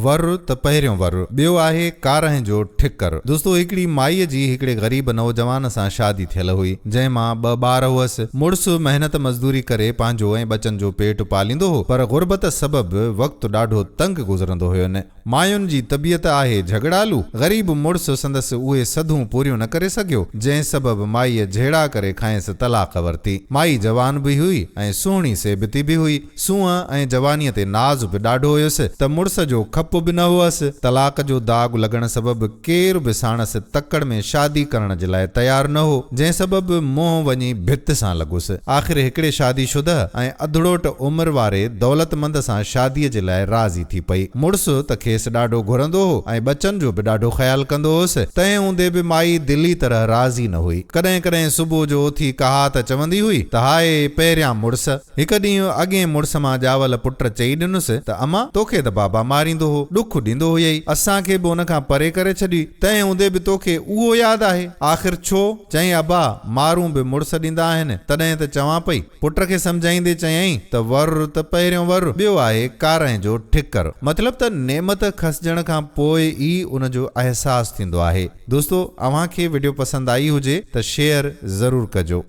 वर त पहिरियों वर, ॿियो आहे कारह जो ठिकर। दोस्तों हिकिड़ी माईअ जी हिकिड़े ग़रीब नौजवान सां शादी थियल हुई, जंहिं मां 2 ॿार हुअसि। मुड़ुस मेहनत मज़दूरी करे पंहिंजो ऐं बचनि जो पेट पालींदो हो, पर गुरबत सबबि वक़्तु ॾाढो तंग गुज़रंदो हुयो। मायुनि जी तबियत आहे झगड़ालू। ग़रीब मुड़ुस संदसि उहे सधूं पूरियूं न करे सघियो, जंहिं सबबि माईअ झेड़ा करे खंयसि तलाक वरिती। माई जवान बि हुई ऐं सुहिणी सेबती बि हुई। सूंहं ऐं जवानीअ ते नाज़ बि ॾाढो हुयुसि त मुड़ुस जो खप बि न हुअसि। तलाक जो दाग लॻण सबबि केरु बि साणसि तकड़ में शादी करण जे लाइ तयारु न हो, जंहिं सबबि मोह वञी भित सां लॻुसि। आख़िर हिकिड़े शादीशुदा ऐं अधड़ोट उमिरि वारे दौलतमंद सां शादीअ जे लाइ राज़ी थी पई। मुड़ुस त खेसि ॾाढो घुरंदो हो ऐं बचनि जो बि ॾाढो ख़्यालु कंदो हुअसि। तंहिं हूंदे बि माई दिली तरह राज़ी न हुई। कॾहिं कॾहिं सुबुह जो उथी कहा त चवंदी हुई त हाय पहिरियां मुड़ुस। हिकु ॾींहुं अॻे मुड़ुस मां ॼावल पुट चई ॾिनुसि त अमा तोखे त बाबा मारींदो हो, ॾुख ॾींदो हुयई, असांखे बि उन खां परे करे छॾी, तंहिं हूंदे बि तोखे उहो यादि आहे। आख़िर छो? चई अबा मारूं बि मुड़ुस ॾींदा आहिनि। तॾहिं त चवां पई। पुट खे सम्झाईंदे चयईं त वर त पहिरियों वर, ॿियो आहे कारह जो ठिकर। मतिलब त नेमत खसजण खां पोइ ई उन जो अहसासु थींदो आहे। दोस्तों अव्हांखे वीडियो पसंदि आई हुजे त शेयर ज़रूर कजो।